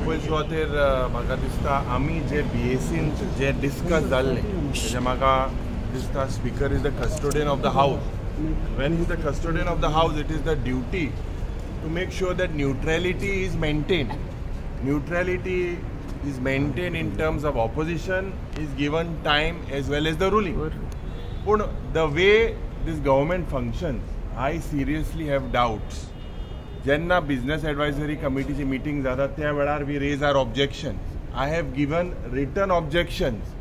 पळय सुवातेर म्हाका दिसता आमी जे BACन जे डिस्कस जाल्लें तेजे म्हाका दिसता speaker is the custodian of the हावस. When he is the custodian of the house, it is the duty to make sure that neutrality is maintained. Neutrality is maintained in terms of opposition, is given time as well as the ruling. But the way this government functions, I seriously have doubts. Jenna Business Advisory Committee meeting zada त्या वेळार we raise our objections. I have given written objections.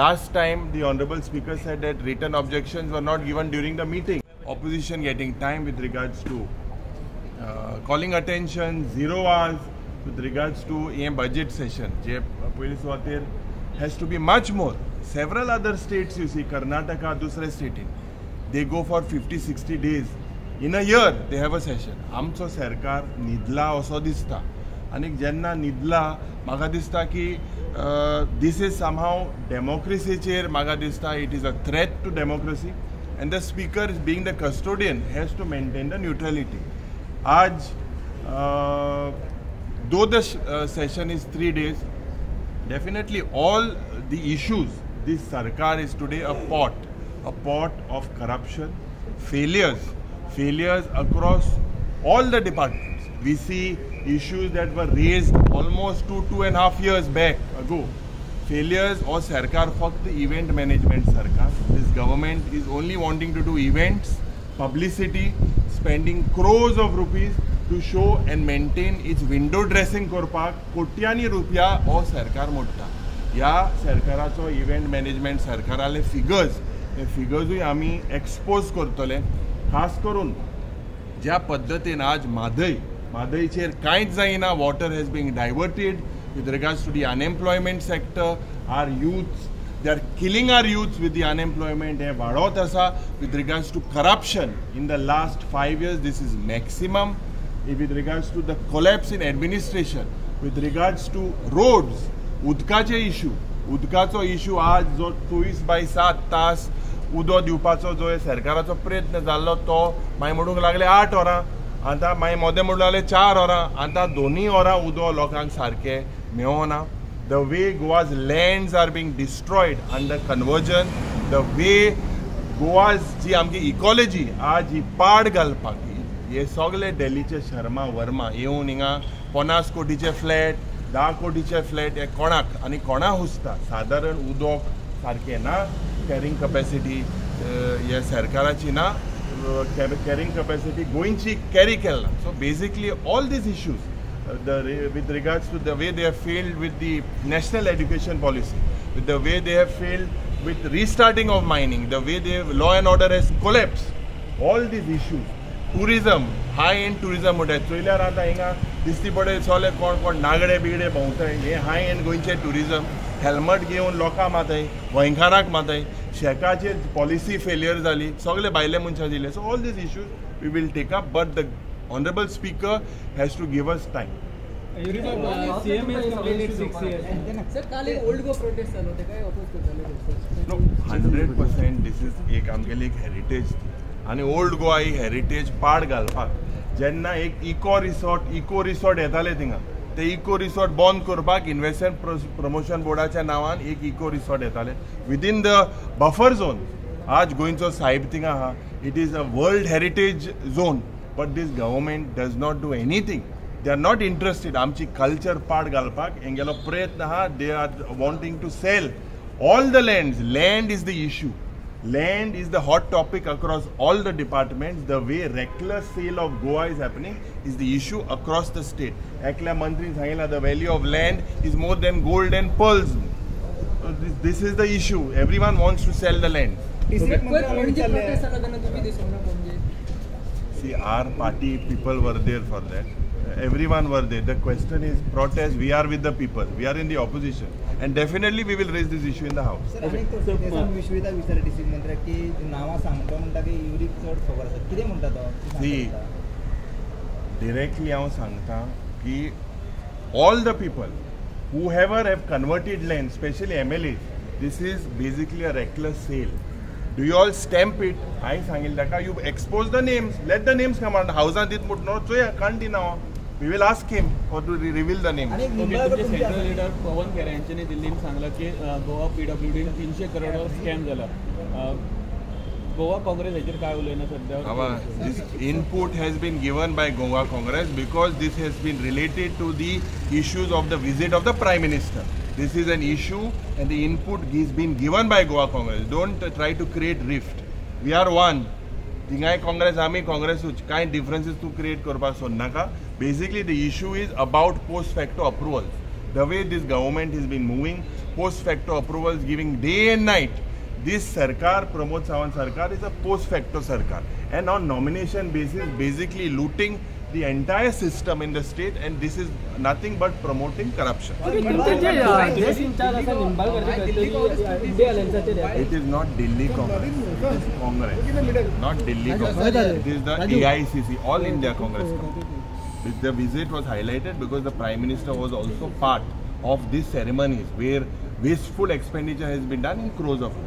Last time the Honorable Speaker said that written objections were not given during the meeting. Opposition getting time with regards to calling attention, 0 hours with regards to a budget session. Je police water has to be much more. Several other states, you see, Karnataka, dusre state, they go for 50-60 days. In a year, they have a session. Amcho sarkar nidla oso dista. Anik jenna nidla, maga dista ki this is somehow democracy chair, maga dista, it is a threat to democracy. And the speaker, being the custodian, has to maintain the neutrality. Aaj, though the session is 3 days, definitely all the issues, this Sarkar is today a pot of corruption, failures across all the departments. We see issues that were raised almost 2.5 years back ago. Failures or Sarkar फक्त event management Sarkar. This government is only wanting to do events, publicity, spending crores of rupees to show and maintain its window dressing करपाक कोट्यांनी रुपया or Sarkar मोडटा. या सरकाराचो event management सरकाराले फिगर्सूय आमी expose करतले. खास करून ज्या पद्दतीन आज म्हादयचेर कांयच जायना. Water has been diverted with regards to the unemployment sector. Our youths, they are killing our youths with the unemployment. They वाडत आसा. With regards to corruption, in the last 5 years, this is maximum. With regards to the collapse in administration, with regards to roads, उदकाचे issue, उदकाचो issue आज जो 24/7 तास उदो दिवपाचो जो सरकाराचो प्रयत्न जाल्लो तो मागीर म्हणूंक लागले 8 वरां, आतां मागीर मोदें म्हणूंक लागले 4 वरां, आतां 2 वरां उदो लोकांक सारकें मेळना. The way Goa's lands are being destroyed under conversion, the way Goa's जी आमची इकॉलॉजी आज ही पाड घालपाक, हे सगळे दिल्लीचे शर्मा वर्मा येवन हिंगा 50 कोटीचे फ्लॅट, 10 कोटीचे फ्लॅट हे कोणाक आनी कोणा हुसता. सादारण उदोक सारकें ना, कॅरिंग कॅपॅसिटी ह्या सरकाराची ना, कॅरिंग कॅपॅसिटी गोंयची कॅरी केला. So basically all these issues with regards to the way they have failed with the national education policy, with the way they have failed with restarting of mining, the way they have, law and order has collapsed, all these issues. Tourism, high-end tourism would have चोयल्यार आतां हिंगा दिसती पडे सोले कोण नागडे बिगडे भोंवताय. हे हाय-एंड गोंयचे tourism helmet घेवन लोकां माताय, गोंयकारांक माताय. शेकाची policy failure जाली, सगळे भायले मनशां दिले. So all these issues we will take up, but the Honorable Speaker has to give us time. CM has completed 6 years. Sir, काल एक old go protest चालू होते, काय oppose करताले? No, 100% this is एक आमगेली एक heritage आणि old Goa ही heritage पाड घालपाक. जेन्ना एक इको रिसॉर्ट येताले थिंगा, ते इको रिसॉर्ट बंद करपाक इन्व्हेस्टमेंट प्रमोशन बोर्डाच्या नांवान एक इको रिसॉर्ट येताले विदिन द बफर झोन. आज गोंयचो साहेब थिंगा आहा, it is a world heritage zone. But this government does not do anything. They are not interested. आमची कल्चर पाड घालपाक हेंगेलो प्रयत्न आहा. They are wanting to sell all the lands. Land is the issue. Land is the hot topic across all the departments. The way reckless sale of Goa is happening is the issue across the state. एकल्या मंत्रीन सांगितला the value of land is more than gold and pearls. So this is the issue. Everyone wants to sell the land. See, our party people were there for that. Everyone were there. The question is protest. We are with the people. We are in the opposition, and definitely we will raise this issue in the house. See, directly I सांगता कि all the people whoever have converted land, especially MLAs, this is basically a reckless sale. Do you all stamp it? I सांगितलं ताका, you expose the names, let the names come out. Housean dit mutno, so can't deny. We will ask him or to reveal the names. तुमचे central leader पवन खेरे यांनी दिल्लीत सांगलं की Goa PWD 300 crore scam झाला. गोवा काँग्रेस हाचेर काय उलयना सध्या? This input has been given by Goa Congress because this has been related to the issues of the visit of the Prime Minister. This is an issue and the input is been given by Goa Congress. Don't try to create rift. We are one. Tingai Congress, Ami Congress, kind differences to create korba sonnaka. Basically the issue is about post facto approvals. The way this government has been moving, post facto approvals giving day and night. This Sarkar, Pramod Sawant Sarkar, is a post facto Sarkar, and on nomination basis basically looting the entire system in the state, and this is nothing but promoting corruption. It is not Delhi Congress, it is Congress, not Delhi Congress. It is the AICC, All India Congress Committee. The visit was highlighted because the Prime Minister was also part of these ceremonies where wasteful expenditure has been done in crores of rupees.